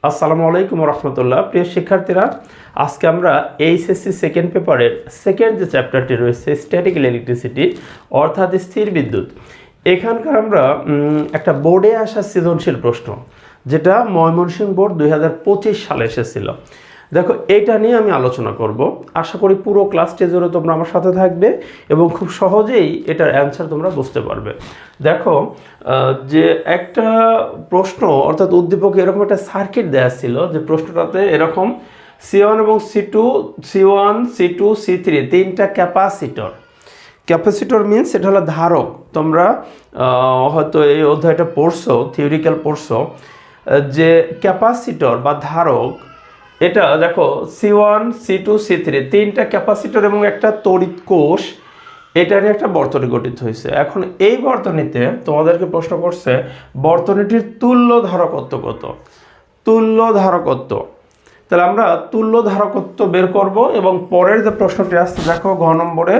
আসসালামু আলাইকুম রহমতুল্লাহ। প্রিয় শিক্ষার্থীরা, আজকে আমরা এইচএসসি সেকেন্ড পেপারের সেকেন্ড যে চ্যাপ্টারটি রয়েছে স্ট্যাটিক্যাল ইলেকট্রিসিটি অর্থাৎ স্থির বিদ্যুৎ, এখানকার আমরা একটা বোর্ডে আসা সৃজনশীল প্রশ্ন যেটা ময়মনসিংহ বোর্ড 2025 সালে এসেছিল। দেখো, এইটা নিয়ে আমি আলোচনা করব। আশা করি পুরো ক্লাসটি জুড়ে তোমরা আমার সাথে থাকবে এবং খুব সহজেই এটার অ্যান্সার তোমরা বুঝতে পারবে। দেখো, যে একটা প্রশ্ন অর্থাৎ উদ্দীপকে এরকম একটা সার্কিট দেওয়া ছিল যে প্রশ্নটাতে এরকম C1 এবং C1 C2 C3 তিনটা ক্যাপাসিটর মিনস এটা হলো ধারক। তোমরা হয়তো এই অধ্যায়টা পড়ছো, থিওরিক্যাল পড়ছো, যে ক্যাপাসিটর বা ধারক এটা দেখো C1 C2 C3 তিনটা ক্যাপাসিটর এবং একটা তড়িৎ কোষ, এটা নিয়ে একটা বর্তনী গঠিত হয়েছে। এখন এই বর্তনীতে তোমাদেরকে প্রশ্ন করছে বর্তনীটির তুল্য ধারকত্ব কত। তাহলে আমরা তুল্য ধারকত্ব বের করব এবং পরের যে প্রশ্নটি আসছে দেখো ঘ নম্বরে,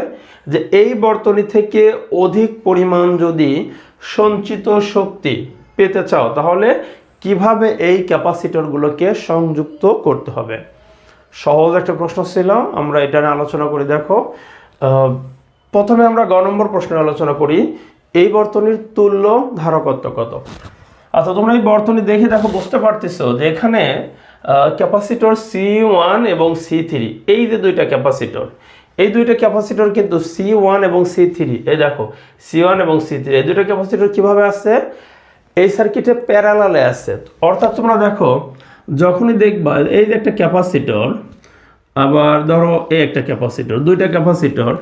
যে এই বর্তনী থেকে অধিক পরিমাণ যদি সঞ্চিত শক্তি পেতে চাও তাহলে কিভাবে এই ক্যাপাসিটরগুলোকে সংযুক্ত করতে হবে। সহজ একটা প্রশ্ন ছিল, আমরা এটা নিয়ে আলোচনা করি। দেখো, প্রথমে আমরা গ নম্বর প্রশ্নের আলোচনা করি, এই বর্তনীর তুল্য ধারকত্ব কত। আচ্ছা, তোমরা এই বর্তনী দেখে দেখো বুঝতে পারতেছো যে এখানে ক্যাপাসিটর C1 এবং C3, এই যে দুইটা ক্যাপাসিটর কিন্তু C1 এবং C3, এই দেখো C1 এবং C3 এই দুইটা ক্যাপাসিটর কিভাবে আছে, এই সার্কিটে প্যারালালে আছে। অর্থাৎ তোমরা দেখো যখনই দেখবা এই যে একটা ক্যাপাসিটর, আবার ধরো এই একটা ক্যাপাসিটর, দুইটা ক্যাপাসিটর,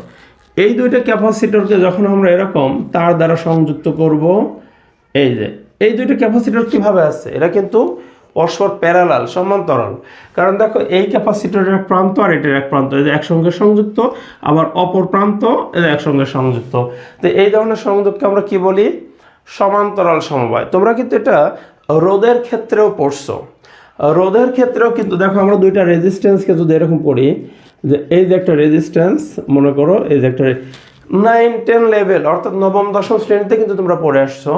এই দুইটা ক্যাপাসিটরকে যখন আমরা এরকম তার দ্বারা সংযুক্ত করব, এই যে এই দুইটা ক্যাপাসিটর কিভাবে আছে, এরা কিন্তু পরস্পর প্যারালাল, সমান্তরাল। কারণ দেখো এই ক্যাপাসিটরের এক প্রান্ত আর এটার এক প্রান্ত একসঙ্গে সংযুক্ত, আবার অপর প্রান্ত একসঙ্গে সংযুক্ত। তো এই ধরনের সংযোগকে আমরা কি বলি, সমান্তরাল সমবায়। তোমরা কিন্তু এটা রোধের ক্ষেত্রেও পড়ছো। রোধের ক্ষেত্রেও কিন্তু দেখো আমরা দুইটা রেজিস্ট্যান্সকে যদি এরকম করি, যে এই যে একটা রেজিস্ট্যান্স, মনে করো এই যে একটা 9-10 লেভেল অর্থাৎ নবম দশম শ্রেণীতে কিন্তু তোমরা পড়ে আসছো,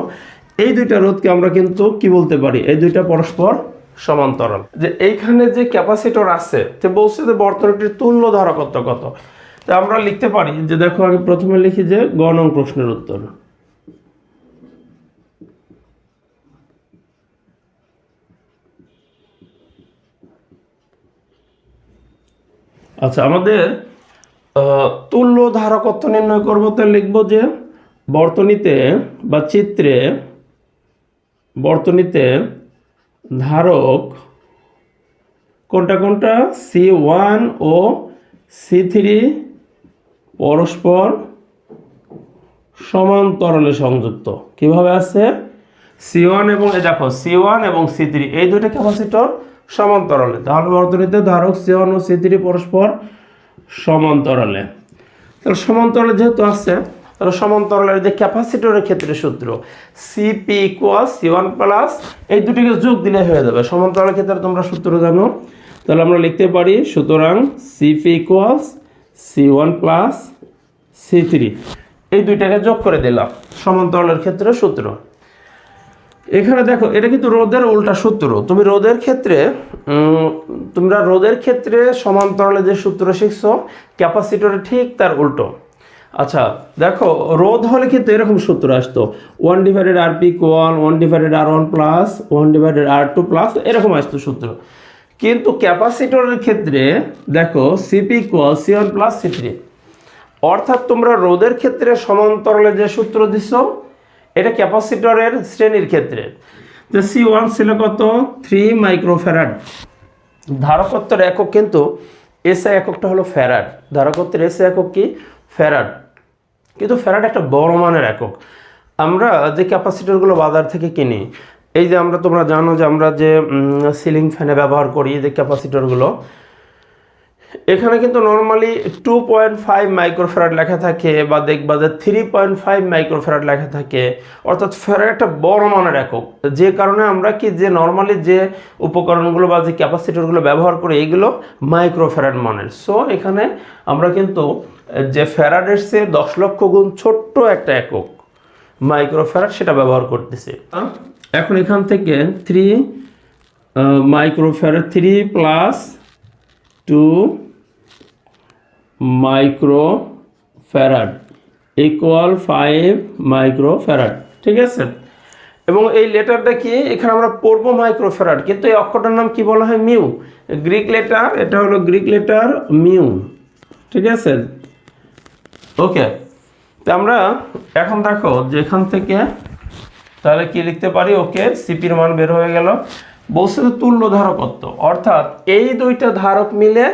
এই দুইটা রোধকে আমরা কিন্তু কি বলতে পারি, এই দুইটা পরস্পর সমান্তরাল। যে এইখানে যে ক্যাপাসিটর আছে, তো বলছে যে বর্তনীটির তুল্য ধারকত্ব কত। তা আমরা লিখতে পারি যে দেখো, আগে প্রথমে লিখি যে গ নং প্রশ্নের উত্তর। আচ্ছা, আমাদের তুল্য ধারকত্ব নির্ণয় করবো, তো লিখবো যে বর্তনীতে বা চিত্রে বর্তনীতে ধারক কোনটা C1 ও C3 পরস্পর সমান্তরালে সংযুক্ত। কিভাবে আছে, C1 এবং দেখো C1 এবং C3 এই দুইটা ক্যাপাসিটর সমান্তরালে, তাহলে বর্তনীতে ধারক C1 ও C3 পরস্পর সমান্তরালে। তাহলে সমান্তরালে যেহেতু আছে, তাহলে সমান্তরালের যে ক্যাপাসিটরের ক্ষেত্রে সূত্র CP = C1 প্লাস, এই দুটিকে যোগ দিলে হয়ে যাবে। সমান্তরালের ক্ষেত্রে তোমরা সূত্র জানো, তাহলে আমরা লিখতে পারি সুতরাং CP = C1 প্লাস C3, এই দুইটাকে যোগ করে দিলাম সমান্তরালের ক্ষেত্রে সূত্র। এখানে দেখো এটা কিন্তু রোধের উল্টা সূত্র। তোমরা রোধের ক্ষেত্রে সমান্তরালে যে সূত্র শিখছো, ক্যাপাসিটরে ঠিক তার উল্টো। আচ্ছা দেখো, রোধ হলে কিন্তু এরকম সূত্র আসতো 1/Rp = 1/R1 plus 1/R2 plus, এরকম আসতো সূত্র। কিন্তু ক্যাপাসিটরের ক্ষেত্রে দেখো CP = C1 প্লাস C3, অর্থাৎ তোমরা রোধের ক্ষেত্রে সমান্তরালে যে সূত্র দিছ, এটা ক্যাপাসিটরের শ্রেণীর ক্ষেত্রে যে C1 ছিল কত, 3 মাইক্রোফ্যারাড। ধারকত্বের একক কিন্তু এসআই এককটা হলো ফ্যারাড, ধারকত্বের এসআই একক কি ফ্যারাড, কিন্তু ফ্যারাড একটা বড় মানের একক। আমরা যে ক্যাপাসিটরগুলো বাজার থেকে কিনি, এই যে তোমরা জানো যে আমরা যে সিলিং ফ্যানে ব্যবহার করি যে ক্যাপাসিটরগুলো, এখানে কিন্তু নর্মালি 2.5 মাইক্রোফ্যারাড লেখা থাকে, বা দেখবা যে 3.5 মাইক্রোফ্যারাড লেখা থাকে। অর্থাৎ ফ্যারাড একটা বড় মানের একক, যে কারণে আমরা কি যে নর্মালি যে উপকরণগুলো বা যে ক্যাপাসিটরগুলো ব্যবহার করি এগুলো মাইক্রোফ্যারাড মানের। সো এখানে আমরা কিন্তু যে ফ্যারাডের চেয়ে 10 লক্ষ গুণ ছোট্ট একটা একক মাইক্রোফ্যারাড সেটা ব্যবহার করতেছি। এখন এখান থেকে 3 microfarad 3 plus 2 microfarad equal 5 microfarad, ঠিক আছে। এবং এই লেটারটা কি এখানে আমরা পড়বো মাইক্রোফ্যারাড, কিন্তু এই অক্ষরটার নাম কি বলা হয়? মিউ, গ্রিক লেটার, এটা হলো গ্রিক লেটার মিউ, ঠিক আছে। ওকে, তো আমরা এখন দেখো যে এখান থেকে তাহলে কি লিখতে পারি? ওকে, সিপির মান বের হয়ে গেল। বলছে তো তুল্য ধারকত্ব, অর্থাৎ এই দুইটা ধারক মিলে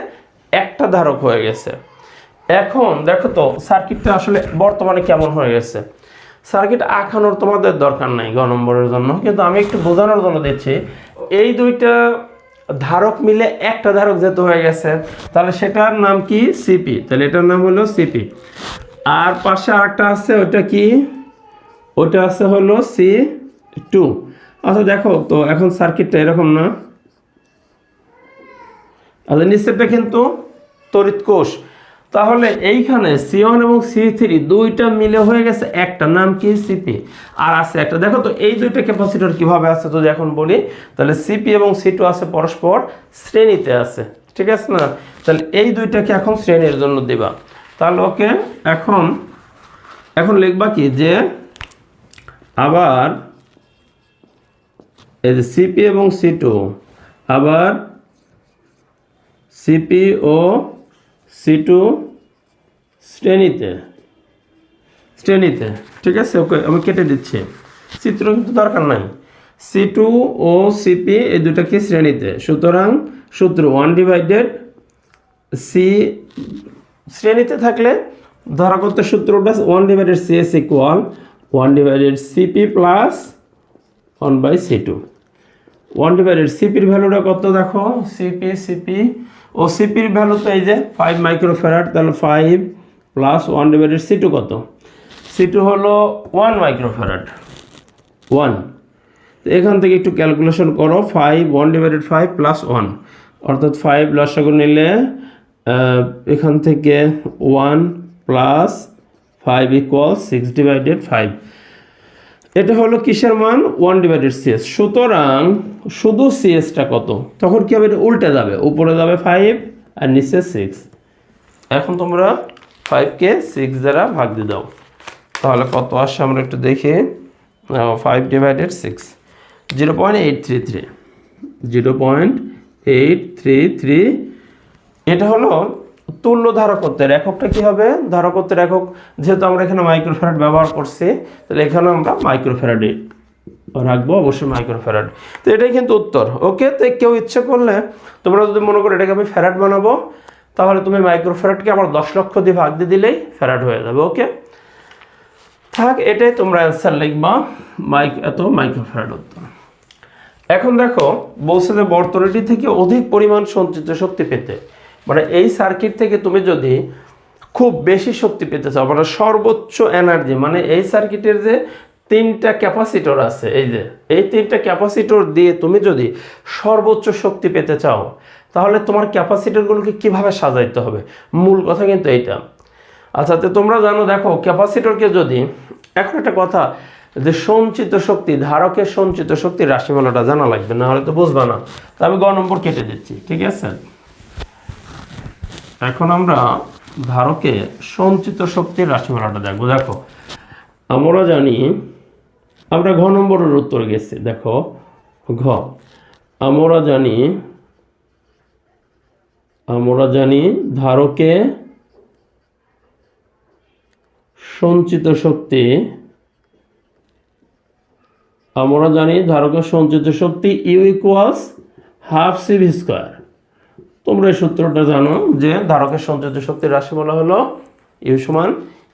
একটা ধারক হয়ে গেছে। এখন দেখো তো সার্কিটটা আসলে বর্তমানে কেমন হয়ে গেছে। সার্কিট আঁকানোর তোমাদের দরকার নাই গ নম্বরের জন্য, কিন্তু আমি একটু বোঝানোর জন্য দিচ্ছি। এই দুইটা ধারক মিলে একটা ধারক যেহেতু হয়ে গেছে, তাহলে সেটার নাম কি? সিপি। তাহলে এটার নাম হলো সিপি। আর পাশে আরেকটা আছে, ওইটা কি? ওইটা আছে হলো C2। আচ্ছা দেখো তো এখন সার্কিটটা এরকম না, আচ্ছা নিচেরটা কিন্তু তড়িৎ কোষ। তাহলে এইখানে C1 এবং C3 দুইটা মিলে হয়ে গেছে একটা, নাম কি? সিপি। আর আছে একটা, দেখো তো এই দুইটা ক্যাপাসিটর কিভাবে আছে যদি এখন বলি, তাহলে সিপি এবং C2 আছে পরস্পর শ্রেণীতে আছে, ঠিক আছে না? তাহলে এই দুইটাকে এখন শ্রেণীর জন্য দিবা। তাহলে ওকে, এখন লিখবা কি যে আবার এই যে সিপি এবং C2 আবার সিপি ও C2 শ্রেণীতে, ঠিক আছে। ওকে, আমি কেটে দিচ্ছি, চিত্র কিন্তু দরকার নাই। C2 ও সিপি এই দুটা কি? শ্রেণীতে। সুতরাং সূত্র 1/C, শ্রেণীতে থাকলে ধারকত্বের সূত্রটা 1/CS equal 1/CP plus 1/C2। 1/CPর ভ্যালুটা কত দেখো? সিপি ও সিপির ভ্যালু তো এই যে 5 মাইক্রোফ্যারাড, তাহলে 5 প্লাস 1/C2 কত? C2 হলো 1 মাইক্রোফ্যারাড, 1। তো এখান থেকে একটু ক্যালকুলেশন করো, 1/5 প্লাস 1, অর্থাৎ 5 লসাগু নিলে এখান থেকে 1 প্লাস 5 ইকুয়াল 6/5। এটা হলো কিসের মান? 1/CS। সুতরাং শুধু সিএসটা কত? তখন কি হবে? এটা উল্টে যাবে, উপরে যাবে 5 আর নিচে 6। এখন তোমরা 5কে 6 দ্বারা ভাগ দিয়ে দাও, তাহলে কত আসছে আমরা একটু দেখি। 5/6 0.833, 0.833। এটা হলো তুল্য ধারকত্বের এককটা কি হবে? ধারকত্বের একক, যেহেতু আমরা এখানে মাইক্রোফ্যারাড ব্যবহার করছি, তাহলে এখানে আমরা মাইক্রোফ্যারাডে রাখবো, অবশ্যই মাইক্রোফ্যারাড। তো এটাই কিন্তু উত্তর। ওকে, তো কেউ ইচ্ছে করলে তোমরা যদি মনে করো এটাকে আমি ফ্যারাড বানাবো, তাহলে তুমি মাইক্রোফ্যারাডকে আবার 10 লক্ষ দিয়ে ভাগ দিয়ে দিলেই ফ্যারাড হয়ে যাবে। ওকে থাক, এটাই তোমরা অ্যান্সার লিখবা, মাইক্রোফ্যারাড উত্তর। এখন দেখো বলছে যে বর্তনীটি থেকে অধিক পরিমাণ সঞ্চিত শক্তি পেতে, মানে এই সার্কিট থেকে তুমি যদি খুব বেশি শক্তি পেতে চাও, মানে সর্বোচ্চ এনার্জি, মানে এই সার্কিটের যে 3টা ক্যাপাসিটর আছে, এই যে এই 3টা ক্যাপাসিটর দিয়ে তুমি যদি সর্বোচ্চ শক্তি পেতে চাও, তাহলে তোমার ক্যাপাসিটরগুলোকে কিভাবে সাজাইতে হবে, মূল কথা কিন্তু এইটা। আচ্ছা, তো তোমরা জানো, দেখো ক্যাপাসিটরকে যদি, এখন একটা কথা যে সঞ্চিত শক্তি, ধারকের সঞ্চিত শক্তির রাশিমালাটা জানা লাগবে, না হলে তো বুঝবা না। তো আমি গ নম্বর কেটে দিচ্ছি, ঠিক আছে। এখন আমরা ধারকে সঞ্চিত শক্তির রাশিমালাটা দেখবো। দেখো আমরা জানি, আমরা ঘ নম্বরের উত্তর গেছি। দেখো ঘ, আমরা জানি ধারকে সঞ্চিত শক্তি, আমরা জানি ধারকের সঞ্চিত শক্তি U equals half CV square. তোমরা এই সূত্রটা জানো যে ধারকের সঞ্চিত শক্তির রাশিমালা হলো ইউ সমান,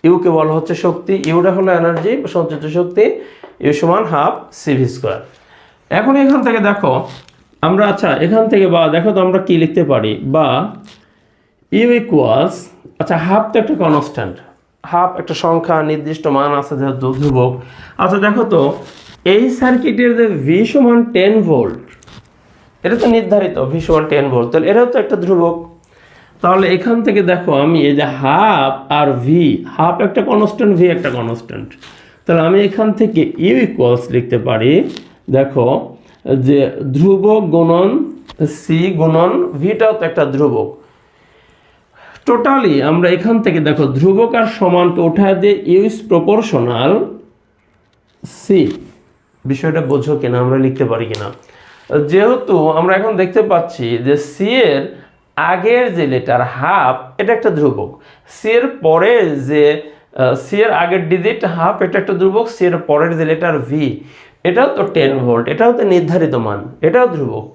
ইউকে বলা হচ্ছে শক্তি, ইউটা হলো এনার্জি, সঞ্চিত শক্তি, ইউ সমান হাফ সিভি স্কোয়ার। এখন এখান থেকে দেখো আমরা, আচ্ছা এখান থেকে বা দেখো তো আমরা কি লিখতে পারি, বা ইউ ইকুয়ালস, আচ্ছা হাফ তো একটা কনস্ট্যান্ট, হাফ একটা সংখ্যা, নির্দিষ্ট মান আছে যেহেতু ধ্রুবক। আচ্ছা দেখো তো এই সার্কিটের যে ভি সমান 10 ভোল্ট, এটা তো নির্ধারিত, ভি সমান 10 ভোল্ট, তাহলে এটাও তো একটা ধ্রুবক। তাহলে এখান থেকে দেখো আমি এই যে হাফ আর ভি, হাফ একটা কনস্ট্যান্ট, ভি একটা কনস্ট্যান্ট, তাহলে আমি এখান থেকে ইউ ইকুয়ালস লিখতে পারি, দেখো যে ধ্রুবক গুণন সি গুণন ভিটাও তো একটা ধ্রুবক। টোটালি আমরা এখান থেকে দেখো ধ্রুবক আর সমানকে উঠায় দিয়ে ইউ ইজ প্রপোর্শনাল সি, বিষয়টা বোঝো কিনা, আমরা লিখতে পারি কিনা। যেহেতু আমরা এখন দেখতে পাচ্ছি যে সি এর আগের যে লেটার হাফ এটা একটা ধ্রুবক, সি এর পরে যে সি এর আগের ডিজিট হাফ এটা একটা ধ্রুবক, সি এর পরের যে লেটার ভি এটাও তো 10 ভোল্ট, এটাও তো নির্ধারিত মান, এটাও ধ্রুবক।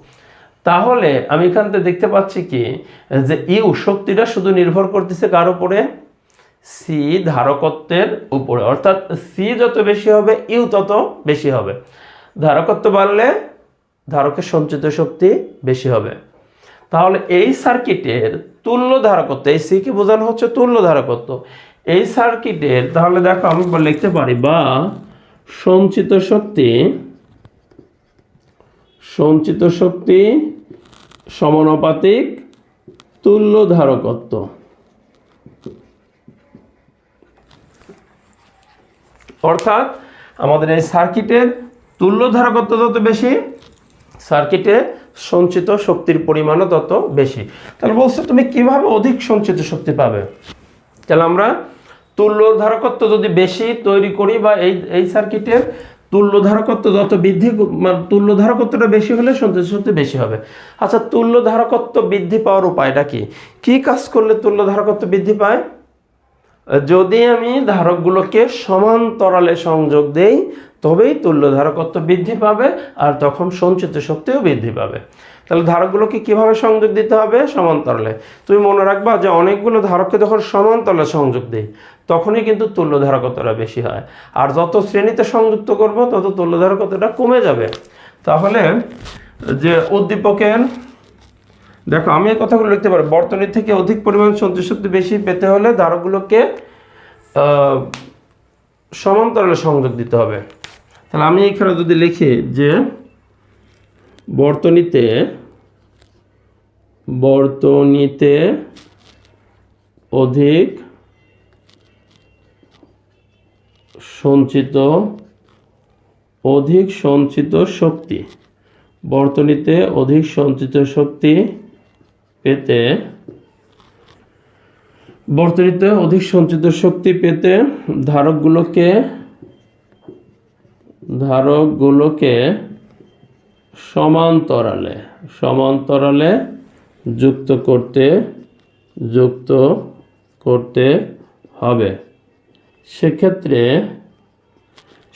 তাহলে আমি এখান থেকে দেখতে পাচ্ছি কি যে ইউ শক্তিটা শুধু নির্ভর করতেছে কার উপরে, সি ধারকত্বের উপরে, অর্থাৎ সি যত বেশি হবে ইউ তত বেশি হবে। ধারকত্ব বাড়লে ধারকের সঞ্চিত শক্তি বেশি হবে। তাহলে এই সার্কিটের তুল্য ধারকত্ব, এই সি কে বোঝানো হচ্ছে তুল্য ধারকত্ব, এই সার্কিটের তাহলে দেখো আমি লিখতে পারি বা সঞ্চিত শক্তি সমানুপাতিক তুল্য ধারকত্ব। অর্থাৎ আমাদের এই সার্কিটের তুল্য ধারকত্ব যত বেশি, সার্কিটে সঞ্চিত শক্তির পরিমাণও তত বেশি। তাহলে বলছে তুমি কিভাবে অধিক সঞ্চিত শক্তি পাবে? তাহলে আমরা তুল্য ধারকত্ব যদি বেশি তৈরি করি বা এই সার্কিটের তুল্য ধারকত্ব যত বৃদ্ধি, তুল্য ধারকত্বটা বেশি হলে সঞ্চিত শক্তি বেশি হবে। আচ্ছা, তুল্য ধারকত্ব বৃদ্ধি পাওয়ার উপায়টা কি? কি কাজ করলে তুল্য ধারকত্ব বৃদ্ধি পায়? যদি আমি ধারকগুলোকে সমান্তরালে সংযোগ দেই তবেই তুল্য ধারকত্ব বৃদ্ধি পাবে, আর তখন সঞ্চিত শক্তিও বৃদ্ধি পাবে। তাহলে ধারকগুলোকে কিভাবে সংযোগ দিতে হবে? সমান্তরালে। তুমি মনে রাখবা যে অনেকগুলো ধারককে যখন সমান্তরালে সংযোগ দিই তখনই কিন্তু তুল্য ধারকত্বটা বেশি হয়, আর যত শ্রেণীতে সংযুক্ত করব তত তুল্য ধারকত্বটা কমে যাবে। তাহলে যে উদ্দীপকের দেখো আমি এই কথাগুলো লিখতে পারি, বর্তনী থেকে অধিক পরিমাণ সঞ্চিত শক্তি বেশি পেতে হলে ধারকগুলোকে সমান্তরালে সংযোগ দিতে হবে। তাহলে আমি এখানে যদি লিখি যে বর্তনীতে অধিক সঞ্চিত শক্তি, বর্তনীতে অধিক সঞ্চিত শক্তি পেতে ধারকগুলোকে সমান্তরালে যুক্ত করতে হবে।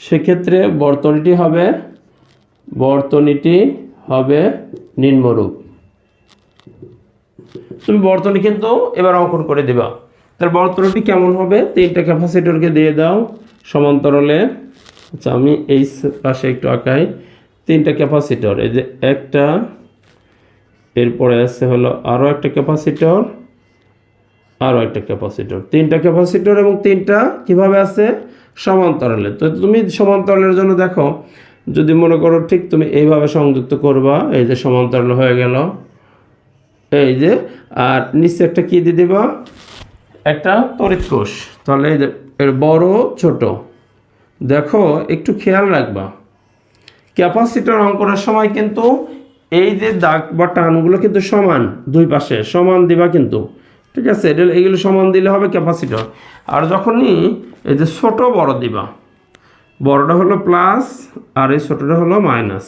সেক্ষেত্রে বর্তনীটি হবে নিম্নরূপ। তুমি বর্তনী কিন্তু এবার অঙ্কন করে দিবা। তাহলে বর্তনীটি কেমন হবে? 3টা ক্যাপাসিটরকে দিয়ে দাও সমান্তরালে। আচ্ছা, আমি এই পাশে একটু আঁকাই। 3টা ক্যাপাসিটর, এই যে একটা, এরপরে আছে হলো আরও একটা ক্যাপাসিটর, 3টা ক্যাপাসিটর এবং 3টা কিভাবে আছে? সমান্তরালে। তো তুমি সমান্তরালের জন্য দেখো, যদি মনে করো ঠিক তুমি এইভাবে সংযুক্ত করবা, এই যে সমান্তরাল হয়ে গেল, এই যে, আর নিচে একটা কি দিয়ে দিবা? একটা তড়িৎ কোষ। তাহলে এই যে এর বড় ছোট দেখো, একটু খেয়াল রাখবা ক্যাপাসিটর অঙ্কনের সময় কিন্তু এই যে দাগ বা টানগুলো কিন্তু সমান, দুই পাশে সমান দিবা কিন্তু, ঠিক আছে? এইগুলো সমান দিলে হবে ক্যাপাসিটর। আর যখনই এই যে ছোট বড় দিবা, বড়টা হলো প্লাস আর এই ছোটটা হলো মাইনাস,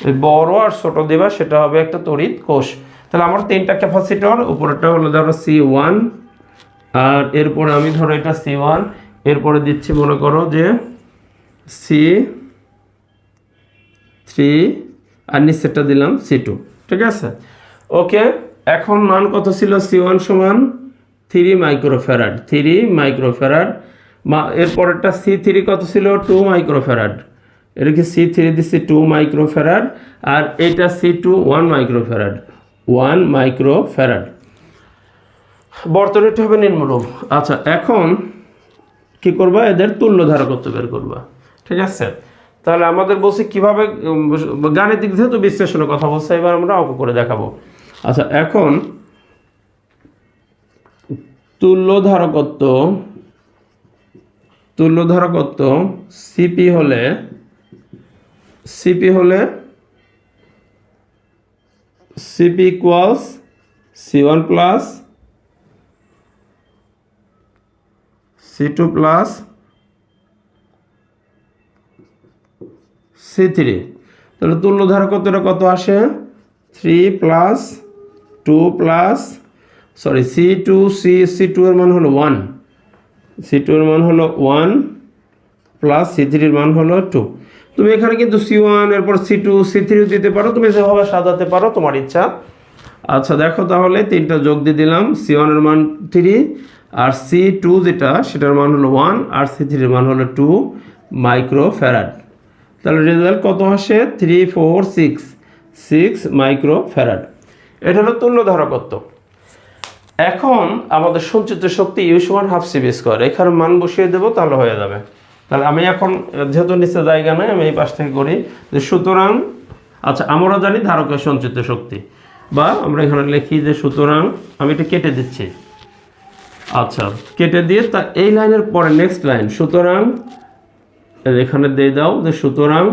এই বড় আর ছোট দিবা, সেটা হবে একটা তড়িৎ কোষ। তাহলে আমার 3টা ক্যাপাসিটর, উপরেরটা হলো ধরো C1, আর এরপরে আমি ধরো এটা C1, এরপরে দিচ্ছি মনে করো যে C3, আর নিচেরটা দিলাম C2, ঠিক আছে? ওকে, এখন মান কত ছিল? C1 সমান 3 মাইক্রোফ্যারাড, এরপরেরটা C3 কত ছিল? 2 মাইক্রোফ্যারাড, এটাকে C3 দিচ্ছি 2 মাইক্রোফ্যারাড, আর এইটা C2 1 মাইক্রোফ্যারাড। বর্তনীটি হবে নিম্নরূপ। আচ্ছা, এখন কি করবা? এদের তুল্য ধারকত্ব বের করবা, ঠিক আছে? তাহলে আমাদের বলছি কিভাবে, গাণিতিক যেহেতু বিশ্লেষণের কথা বলছে, এবার আমরা অঙ্ক করে দেখাবো। আচ্ছা, এখন তুল্য ধারকত্ব সিপি হলে CP equals C1 plus C2 plus C3। তাহলে তুল্য ধারকত্বটা কত আসে? 3 প্লাস 2 প্লাস C2 এর মান হলো 1, C2 এর মান হলো 1 প্লাস C3 এর মান হলো 2। তুমি এখানে কিন্তু C1 এরপর C2 C3 দিতে পারো, তুমি যেভাবে সাজাতে পারো তোমার ইচ্ছা। আচ্ছা দেখো, তাহলে 3টা যোগ দিয়ে দিলাম। C1 এর মান 3 আর C2 যেটা সেটার মান হলো 1 আর C3 এর মান হলো 2 মাইক্রোফ্যারাড। তাহলে রেজাল্ট কত আসে? 3 4 6 মাইক্রোফ্যারাড। এটা হলো তুল্য ধারকত্ব। এখন আমাদের সঞ্চিত শক্তি ইউ সমান হাফ সিভি স্কয়ার, এখানে মান বসিয়ে দেবো তাহলে হয়ে যাবে। তাহলে আমি এখন যেহেতু নিচে জায়গা নেই আমি এই পাশ থেকে করি যে সুতরাং, আচ্ছা আমরা জানি ধারকের সঞ্চিত শক্তি, বা আমরা এখানে লিখি যে সুতরাং, আমি এটা কেটে দিচ্ছি। আচ্ছা কেটে দিয়ে তা এই লাইনের পরে নেক্সট লাইন, সুতরাং এখানে দিয়ে দাও যে সুতরাং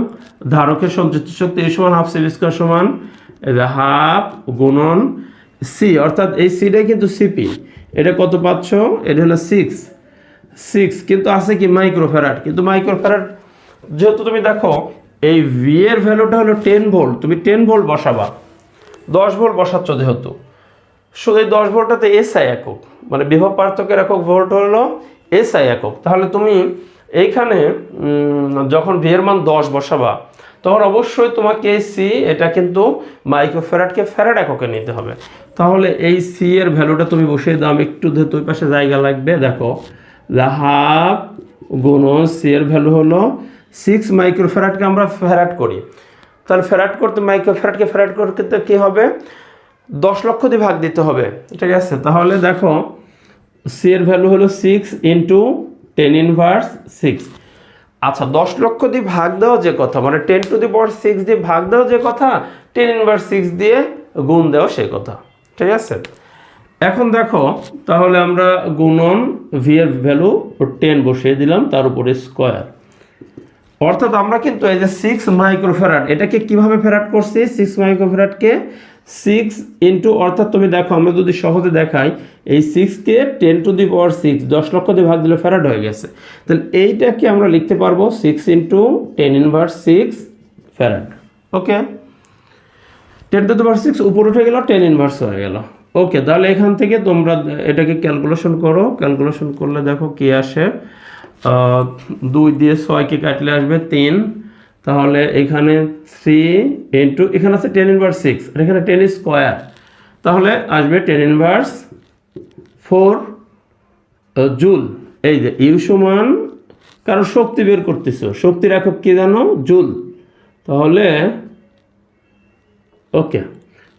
ধারকের সঞ্চিত শক্তি ইউ সমান হাফ সিভি স্কয়ার সমান হাফ গুণন সি, অর্থাৎ এই সিটাই কিন্তু সিপি। এটা কত পাচ্ছ? এটা হলো 6 কিন্তু আছে কি মাইক্রোফ্যারাড। কিন্তু মাইক্রোফ্যারাড যেহেতু তুমি দেখো এই ভি এর ভ্যালুটা হলো 10 ভোল্ট, তুমি 10 ভোল্ট বসাবা, 10 ভোল্ট বসাচ্ছ যেহেতু, শুধু এই 10 ভোল্টটাতে এসআই একক, মানে বিভব পার্থক্যের একক ভোল্ট হলো এসআই একক। তাহলে তুমি এইখানে যখন ভি এর মান 10 বসাবা তখন অবশ্যই তোমাকে সি এটা কিন্তু মাইক্রোফ্যারাডকে ফ্যারাড এককে নিতে হবে। তাহলে এই সি এর ভ্যালুটা তুমি বসিয়ে দাও। আমি একটু যেহেতু ওই পাশে জায়গা লাগবে, দেখো হাফ গুণন সি এর ভ্যালু হলো 6 মাইক্রোফ্যারাডকে আমরা ফ্যারাড করি। তাহলে ফ্যারাড করতে মাইক্রোফ্যারাডকে ফ্যারাড করতে কী হবে? 10 লক্ষ দিয়ে ভাগ দিতে হবে, ঠিক আছে? তাহলে দেখো সি এর ভ্যালু হলো 6 ইন্টু 10 ইনভার্স 6। আচ্ছা 10 লক্ষ দিয়ে ভাগ দেওয়া যে কথা, মানে 10 টু দি পাওয়ার 6 দিয়ে ভাগ দেওয়া যে কথা, 10 ইনভার্স 6 দিয়ে গুণ দেওয়া সেই কথা, ঠিক আছে? এখন দেখো তাহলে আমরা গুণন ভি এর ভ্যালু 10 বসিয়ে দিলাম, তার উপরে স্কয়ার, অর্থাৎ আমরা কিন্তু এই যে 6 মাইক্রোফ্যারাড এটাকে কিভাবে ফ্যারাড করছি? 6 মাইক্রোফ্যারাডকে 6 ইন্টু, অর্থাৎ তুমি দেখো আমরা যদি সহজে দেখাই, এই 6কে 10 টু দি পাওয়ার 6 10 লক্ষ দিয়ে ভাগ দিলে ফ্যারাড হয়ে গেছে। তাহলে এইটাকে আমরা লিখতে পারবো 6 into 10 inverse 6 farad. Okay, 10 to the power 6 উপরে উঠে গেল, 10 ইনভার্স হয়ে গেল। ওকে, তাহলে এখান থেকে তোমরা এটাকে ক্যালকুলেশন করো। ক্যালকুলেশন করলে দেখো কি আসে, 2 দিয়ে 6কে কাটলে আসবে 3। তাহলে এখানে 3 ইন্টু, এখানে আছে 10 ইনভার্স 6 আর এখানে 10 স্কয়ার, তাহলে আসবে 10 ইনভার্স 4 জুল। এই যে ইউ সমান, কারণ শক্তি বের করতেছো, শক্তির একক কি জানো? জুল। তাহলে ওকে,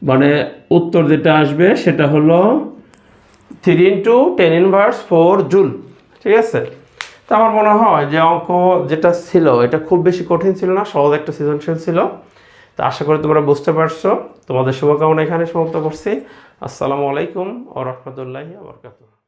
মানে উত্তর যেটা আসবে সেটা হলো 3 ইন্টু 10 ইনভার্স 4 জুল, ঠিক আছে? তো আমার মনে হয় যে অঙ্ক যেটা ছিল এটা খুব বেশি কঠিন ছিল না, সহজ একটা সৃজনশীল ছিল। তো আশা করি তোমরা বুঝতে পারছো। তোমাদের শুভকামনা এখানে সমাপ্ত করছি। আসসালামু আলাইকুম ওয়া রাহমাতুল্লাহি ওয়া বারাকাতুহু।